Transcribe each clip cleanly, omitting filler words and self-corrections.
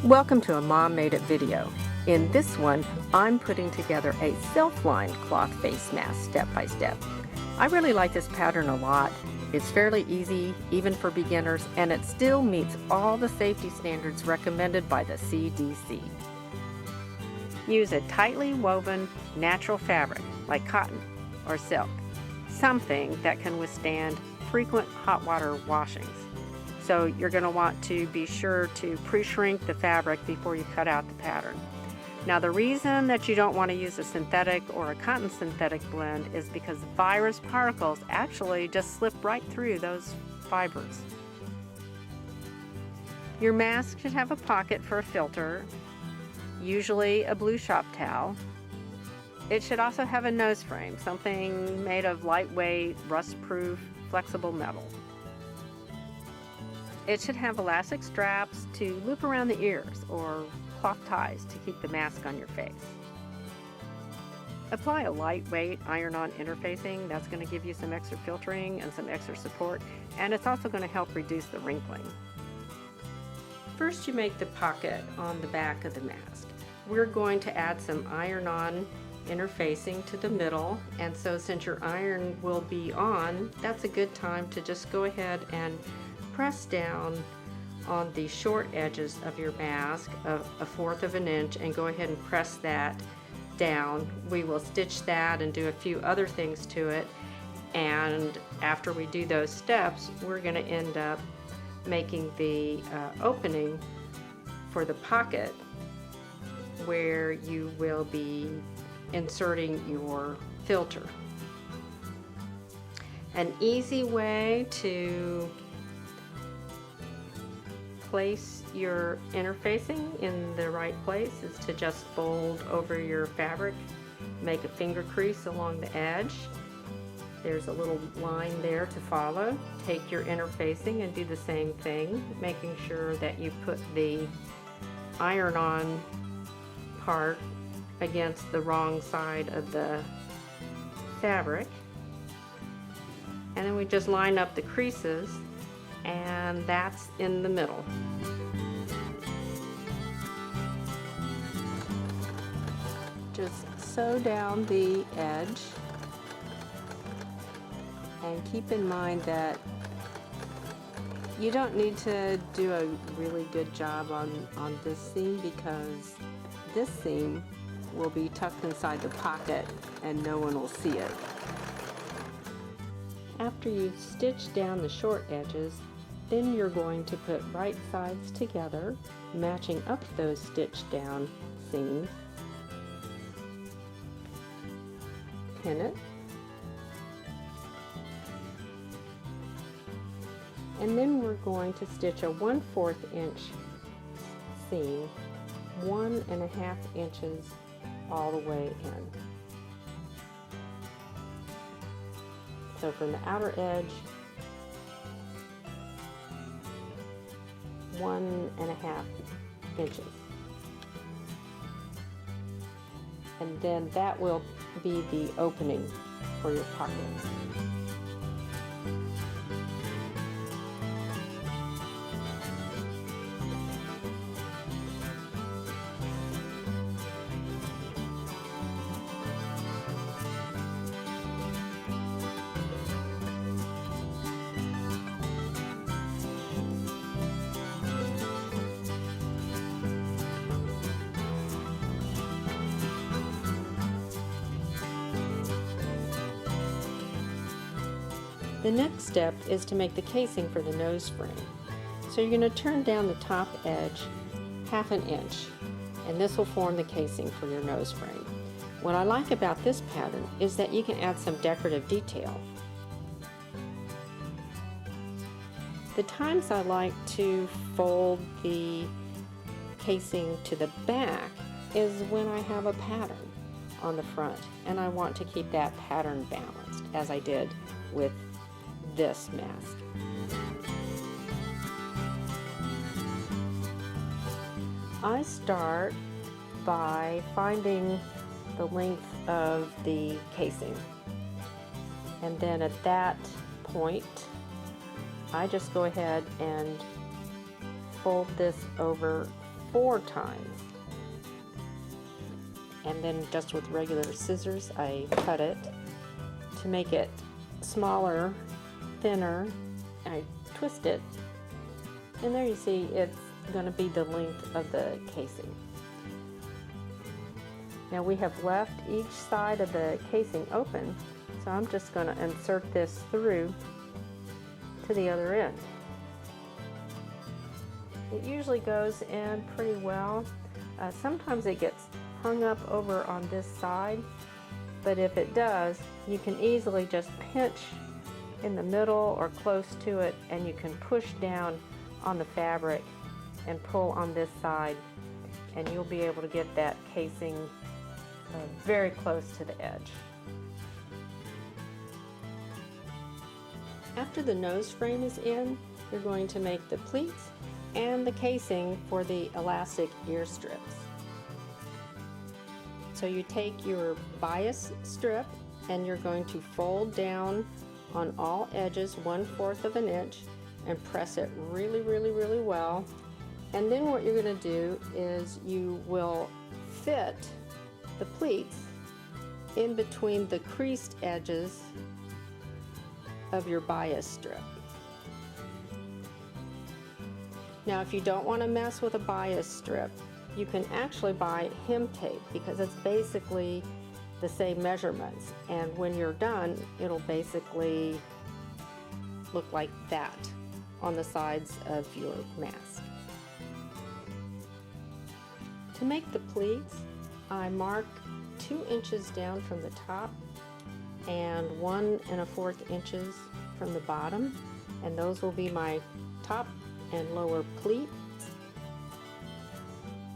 Welcome to a Mom Made It video. In this one, I'm putting together a self-lined cloth face mask step by step. I really like this pattern a lot. It's fairly easy, even for beginners, and it still meets all the safety standards recommended by the CDC. Use a tightly woven natural fabric like cotton or silk, something that can withstand frequent hot water washings. So you're going to want to be sure to pre-shrink the fabric before you cut out the pattern. Now the reason that you don't want to use a synthetic or a cotton synthetic blend is because virus particles actually just slip right through those fibers. Your mask should have a pocket for a filter, usually a blue shop towel. It should also have a nose frame, something made of lightweight, rust-proof, flexible metal. It should have elastic straps to loop around the ears or cloth ties to keep the mask on your face. Apply a lightweight iron-on interfacing. That's going to give you some extra filtering and some extra support, and it's also going to help reduce the wrinkling. First, you make the pocket on the back of the mask. We're going to add some iron-on interfacing to the middle, and so since your iron will be on, that's a good time to just go ahead and press down on the short edges of your mask of 1/4 of an inch and go ahead and press that down. We will stitch that and do a few other things to it, and after we do those steps, we're going to end up making the opening for the pocket where you will be inserting your filter. An easy way to place your interfacing in the right place is to just fold over your fabric, make a finger crease along the edge. There's a little line there to follow. Take your interfacing and do the same thing, making sure that you put the iron-on part against the wrong side of the fabric. And then we just line up the creases, and that's in the middle. Just sew down the edge, and keep in mind that you don't need to do a really good job on this seam, because this seam will be tucked inside the pocket and no one will see it. After you've stitched down the short edges, then you're going to put right sides together, matching up those stitched down seams. Pin it. And then we're going to stitch a 1/4 inch seam, 1.5 inches all the way in. So from the outer edge, 1.5 inches. And then that will be the opening for your pocket. The next step is to make the casing for the nose frame. So you're going to turn down the top edge 1/2 inch, and this will form the casing for your nose frame. What I like about this pattern is that you can add some decorative detail. The times I like to fold the casing to the back is when I have a pattern on the front, and I want to keep that pattern balanced, as I did with this mask. I start by finding the length of the casing, and then at that point I just go ahead and fold this over 4 times. And then just with regular scissors, I cut it to make it smaller, thinner. I twist it, and there you see it's going to be the length of the casing. Now we have left each side of the casing open, so I'm just going to insert this through to the other end. It usually goes in pretty well. Sometimes it gets hung up over on this side, but if it does, you can easily just pinch in the middle or close to it, and you can push down on the fabric and pull on this side, and you'll be able to get that casing very close to the edge. After the nose frame is in, you're going to make the pleats and the casing for the elastic ear strips. So you take your bias strip and you're going to fold down on all edges 1/4 of an inch and press it really well. And then what you're going to do is you will fit the pleats in between the creased edges of your bias strip. Now if you don't want to mess with a bias strip, you can actually buy hem tape, because it's basically the same measurements, and when you're done it'll basically look like that on the sides of your mask. To make the pleats, I mark 2 inches down from the top and 1 1/4 inches from the bottom, and those will be my top and lower pleat.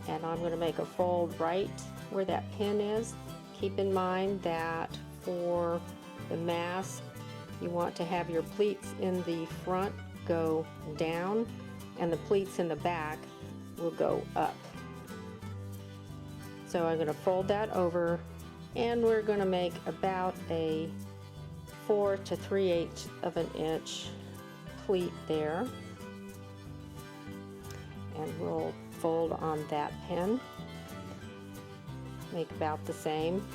And I'm going to make a fold right where that pin is. Keep in mind that for the mask, you want to have your pleats in the front go down and the pleats in the back will go up. So I'm going to fold that over, and we're going to make about a 4 3/8 of an inch pleat there. And we'll fold on that pin, make about the same,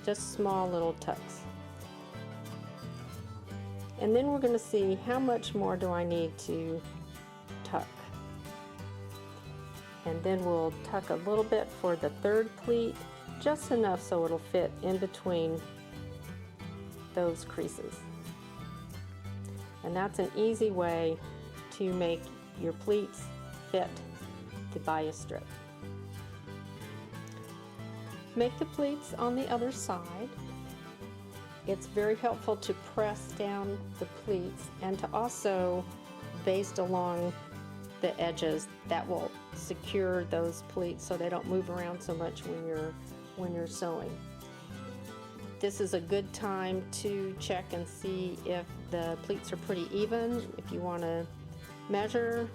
just small little tucks. And then we're going to see how much more do I need to tuck. And then we'll tuck a little bit for the 3rd pleat, just enough so it'll fit in between those creases. And that's an easy way to make your pleats fit the bias strip. Make the pleats on the other side. It's very helpful to press down the pleats and to also baste along the edges. That will secure those pleats so they don't move around so much when you're sewing. This is a good time to check and see if the pleats are pretty even. If you want to measure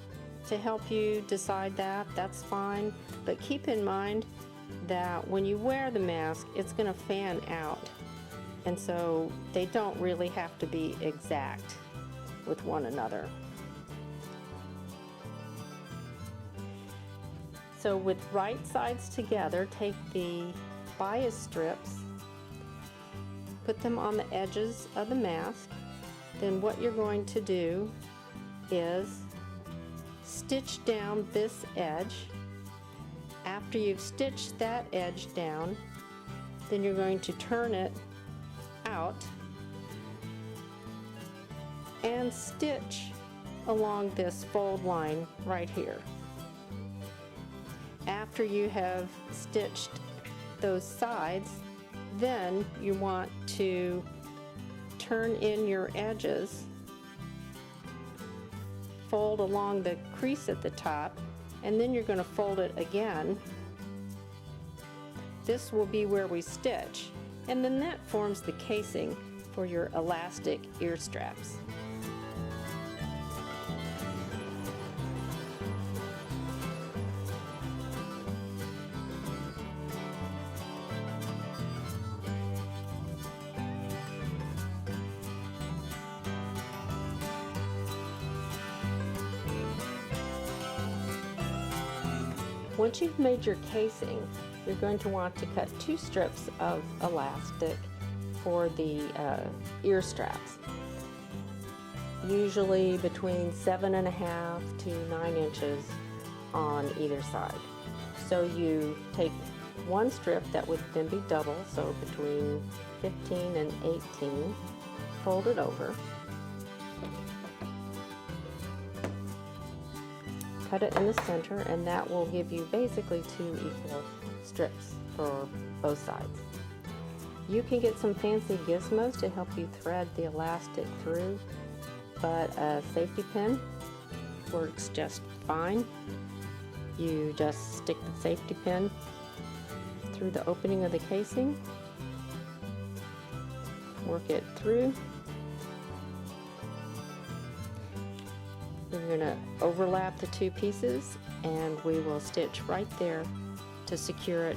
to help you decide that, that's fine. But keep in mind that when you wear the mask, it's going to fan out. And so they don't really have to be exact with one another. So with right sides together, take the bias strips, put them on the edges of the mask. Then what you're going to do is stitch down this edge. After you've stitched that edge down, then you're going to turn it out and stitch along this fold line right here. After you have stitched those sides, then you want to turn in your edges, fold along the crease at the top, and then you're going to fold it again. This will be where we stitch, and then that forms the casing for your elastic ear straps. Once you've made your casing, you're going to want to cut 2 strips of elastic for the ear straps, usually between 7.5 to 9 inches on either side. So you take 1 strip that would then be double, so between 15 and 18, fold it over, cut it in the center, and that will give you basically 2 equal strips for both sides. You can get some fancy gizmos to help you thread the elastic through, but a safety pin works just fine. You just stick the safety pin through the opening of the casing, work it through. We're going to overlap the 2 pieces, and we will stitch right there to secure it,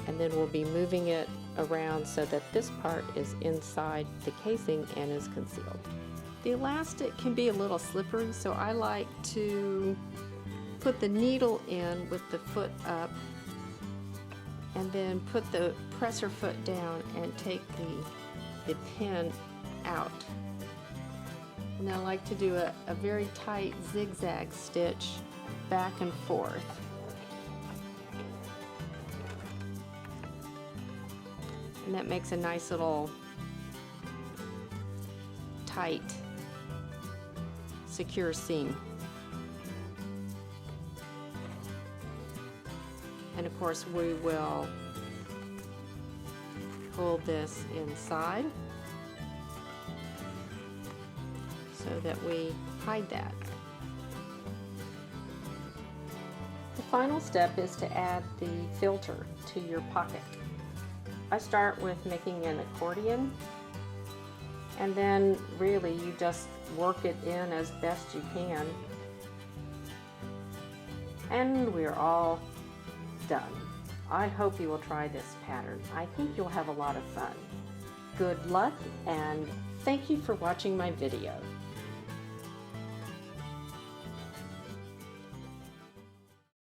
and then we'll be moving it around so that this part is inside the casing and is concealed. The elastic can be a little slippery, so I like to put the needle in with the foot up and then put the presser foot down and take the pin out. And I like to do a very tight zigzag stitch back and forth. And that makes a nice little tight, secure seam. And of course we will pull this inside so that we hide that. The final step is to add the filter to your pocket. I start with making an accordion, and then really you just work it in as best you can, and we're all done. I hope you will try this pattern. I think you'll have a lot of fun. Good luck, and thank you for watching my video.